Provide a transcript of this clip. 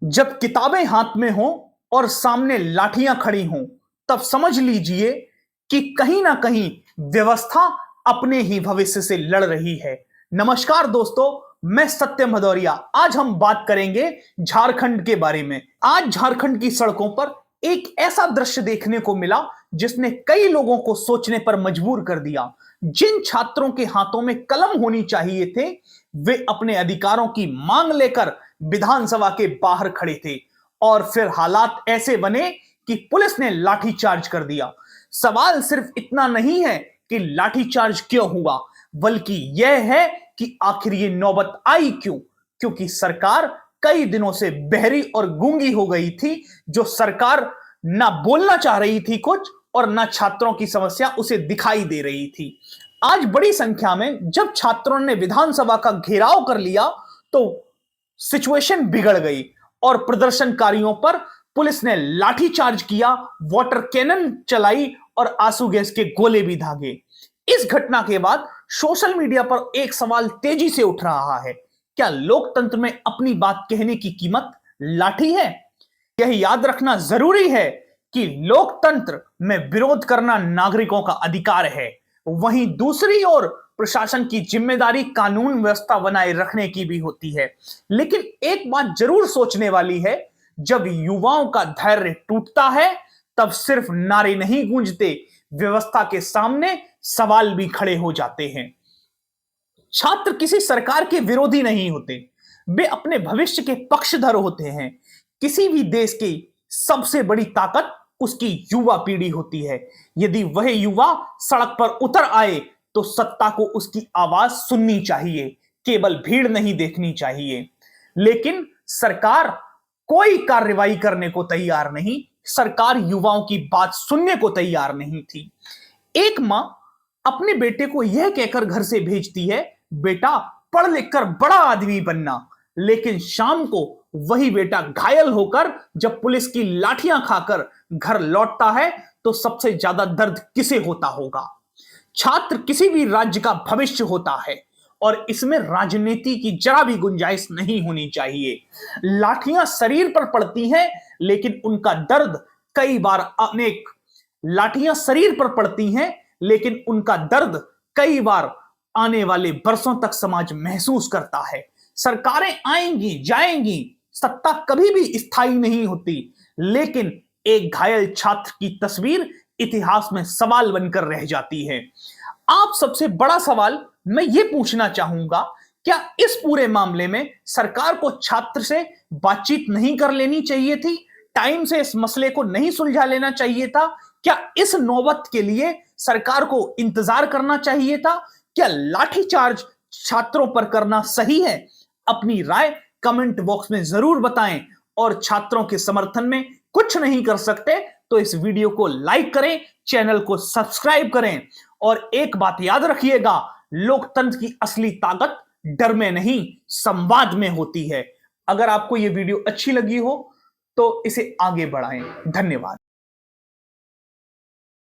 जब किताबें हाथ में हों और सामने लाठियां खड़ी हों, तब समझ लीजिए कि कहीं ना कहीं व्यवस्था अपने ही भविष्य से लड़ रही है। नमस्कार दोस्तों, मैं सत्यम भदौरिया। आज हम बात करेंगे झारखंड के बारे में। आज झारखंड की सड़कों पर एक ऐसा दृश्य देखने को मिला जिसने कई लोगों को सोचने पर मजबूर कर दिया। जिन छात्रों के हाथों में कलम होनी चाहिए थे, वे अपने अधिकारों की मांग लेकर विधानसभा के बाहर खड़े थे और फिर हालात ऐसे बने कि पुलिस ने लाठीचार्ज कर दिया। सवाल सिर्फ इतना नहीं है कि लाठीचार्ज क्यों हुआ, बल्कि यह है कि आखिर ये नौबत आई क्यों। क्योंकि सरकार कई दिनों से बहरी और गूंगी हो गई थी। जो सरकार ना बोलना चाह रही थी कुछ और ना छात्रों की समस्या उसे दिखाई दे रही थी। आज बड़ी संख्या में जब छात्रों ने विधानसभा का घेराव कर लिया तो सिचुएशन बिगड़ गई और प्रदर्शनकारियों पर पुलिस ने लाठीचार्ज किया, वाटर कैनन चलाई और आंसू गैस के गोले भी दागे। इस घटना के बाद सोशल मीडिया पर एक सवाल तेजी से उठ रहा है, क्या लोकतंत्र में अपनी बात कहने की कीमत लाठी है? यह याद रखना जरूरी है कि लोकतंत्र में विरोध करना नागरिकों का अधिकार है, वहीं दूसरी ओर प्रशासन की जिम्मेदारी कानून व्यवस्था बनाए रखने की भी होती है। लेकिन एक बात जरूर सोचने वाली है, जब युवाओं का धैर्य टूटता है तब सिर्फ नारे नहीं गूंजते, व्यवस्था के सामने सवाल भी खड़े हो जाते हैं। छात्र किसी सरकार के विरोधी नहीं होते, वे अपने भविष्य के पक्षधर होते हैं। किसी भी देश की सबसे बड़ी ताकत उसकी युवा पीढ़ी होती है। यदि वह युवा सड़क पर उतर आए तो सत्ता को उसकी आवाज सुननी चाहिए, केवल भीड़ नहीं देखनी चाहिए। लेकिन सरकार कोई कार्रवाई करने को तैयार नहीं, सरकार युवाओं की बात सुनने को तैयार नहीं थी। एक मां अपने बेटे को यह कहकर घर से भेजती है, बेटा पढ़ लिख कर बड़ा आदमी बनना, लेकिन शाम को वही बेटा घायल होकर जब पुलिस की लाठियां खाकर घर लौटता है तो सबसे ज्यादा दर्द किसे होता होगा? छात्र किसी भी राज्य का भविष्य होता है और इसमें राजनीति की जरा भी गुंजाइश नहीं होनी चाहिए। लाठियां शरीर पर पड़ती हैं, लेकिन उनका दर्द कई बार अनेक लाठियां शरीर पर पड़ती हैं, लेकिन उनका दर्द कई बार आने वाले बरसों तक समाज महसूस करता है। सरकारें आएंगी जाएंगी, सत्ता कभी भी स्थायी नहीं होती, लेकिन एक घायल छात्र की तस्वीर इतिहास में सवाल बनकर रह जाती है। आप सबसे बड़ा सवाल मैं ये पूछना चाहूंगा, क्या इस पूरे मामले में सरकार को छात्र से बातचीत नहीं कर लेनी चाहिए थी? टाइम से इस मसले को नहीं सुलझा लेना चाहिए था? क्या इस नौबत के लिए सरकार को इंतजार करना चाहिए था? क्या लाठीचार्ज छात्रों पर करना सही है? अपनी राय कमेंट बॉक्स में जरूर बताएं और छात्रों के समर्थन में कुछ नहीं कर सकते तो इस वीडियो को लाइक करें, चैनल को सब्सक्राइब करें और एक बात याद रखिएगा, लोकतंत्र की असली ताकत डर में नहीं, संवाद में होती है। अगर आपको यह वीडियो अच्छी लगी हो तो इसे आगे बढ़ाएं। धन्यवाद।